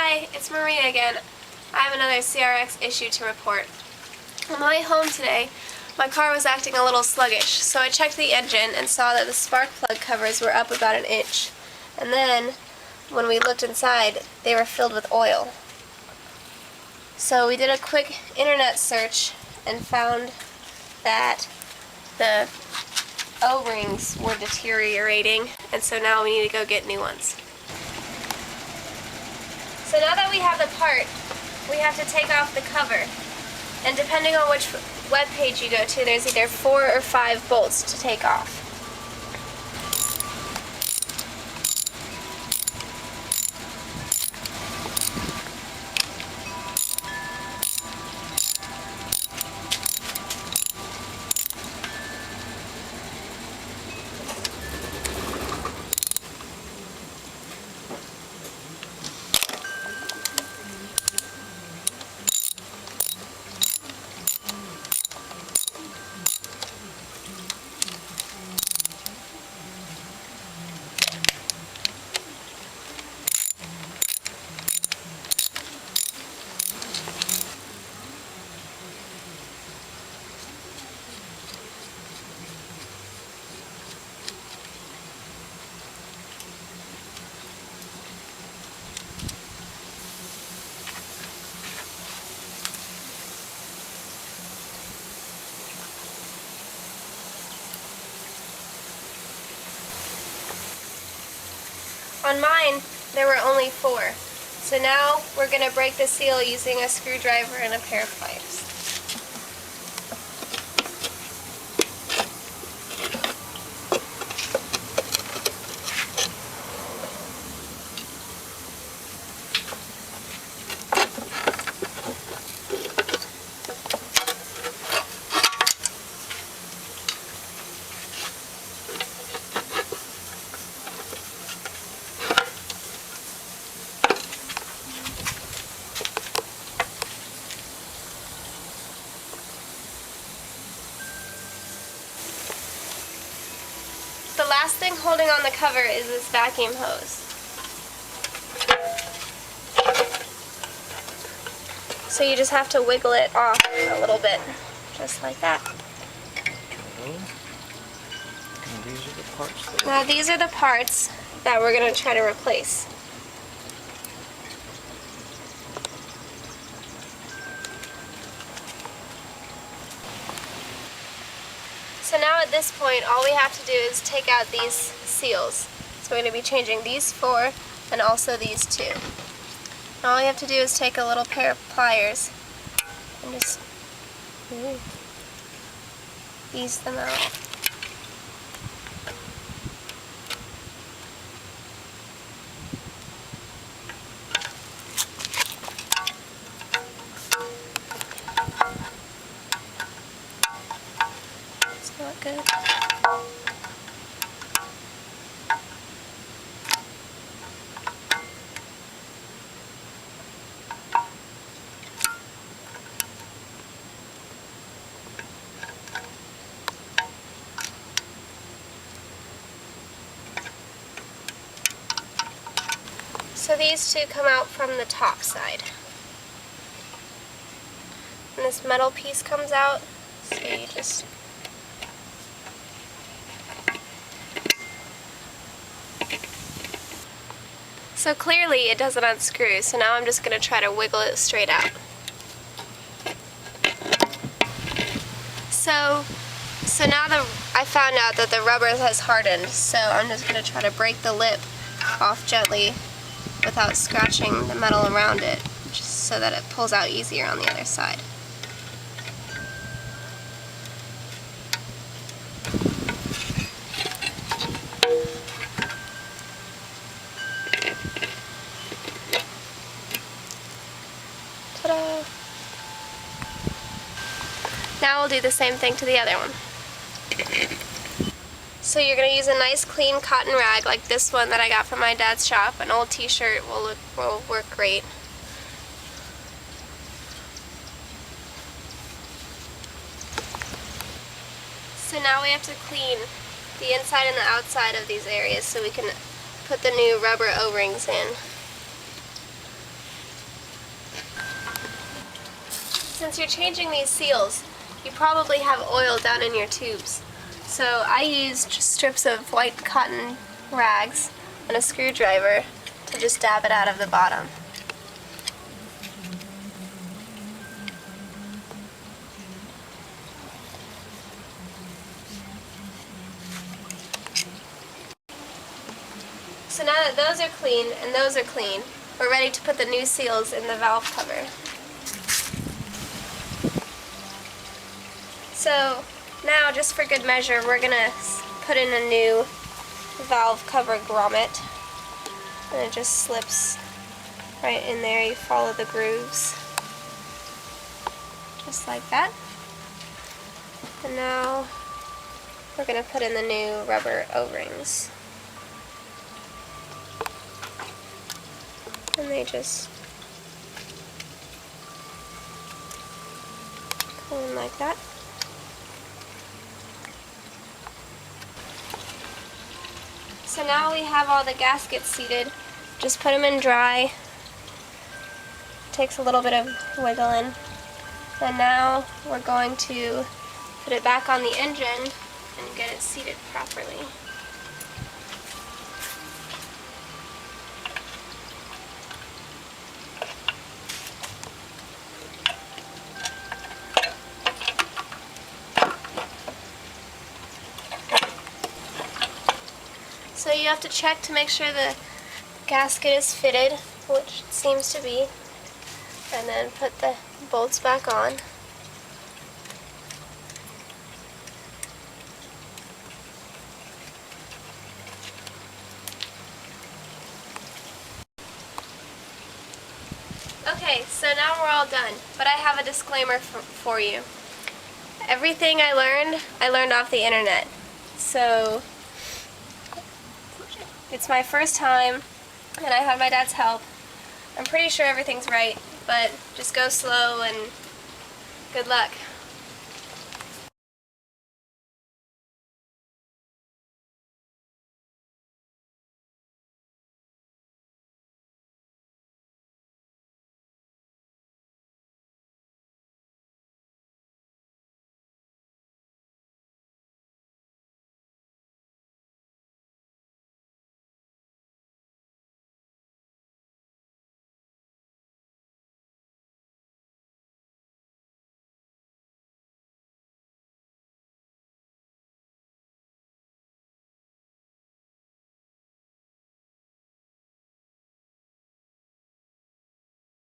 Hi, it's Maria again. I have another CRX issue to report. On my way home today, my car was acting a little sluggish, so I checked the engine and saw that the spark plug covers were up about 1 inch. And then, when we looked inside, they were filled with oil. So we did a quick internet search and found that the O-rings were deteriorating, and so now we need to go get new ones. So now that we have the part, we have to take off the cover. And depending on which web page you go to, there's either 4 or 5 bolts to take off. On mine, there were only 4. So now we're going to break the seal using a screwdriver and a pair of pliers. The last thing holding on the cover is this vacuum hose. So you just have to wiggle it off a little bit, just like that. Okay. And these are the parts. Now these are the parts that we're going to try to replace. So now at this point, all we have to do is take out these seals. So we're going to be changing these 4 and also these 2. And all we have to do is take a little pair of pliers and just ease them out. Not good. So these 2 come out from the top side. And this metal piece comes out, so you just So clearly it doesn't unscrew, so now I'm just going to try to wiggle it straight out. So now I found out that the rubber has hardened, so I'm just going to try to break the lip off gently without scratching the metal around it, just so that it pulls out easier on the other side. Ta-da! Now we'll do the same thing to the other one. So you're going to use a nice clean cotton rag like this one that I got from my dad's shop. An old t-shirt will work great. So now we have to clean the inside and the outside of these areas so we can put the new rubber O-rings in. Since you're changing these seals, you probably have oil down in your tubes. So I used strips of white cotton rags and a screwdriver to just dab it out of the bottom. So now that those are clean and those are clean, we're ready to put the new seals in the valve cover. So now, just for good measure, we're going to put in a new valve cover grommet. And it just slips right in there. You follow the grooves. Just like that. And now we're going to put in the new rubber O-rings. And they just go in like that. So now we have all the gaskets seated. Just put them in dry. Takes a little bit of wiggling. And now we're going to put it back on the engine and get it seated properly. So you have to check to make sure the gasket is fitted, which it seems to be, and then put the bolts back on. Okay, so now we're all done, but I have a disclaimer for you. Everything I learned off the internet. So it's my first time, and I had my dad's help. I'm pretty sure everything's right, but just go slow and good luck.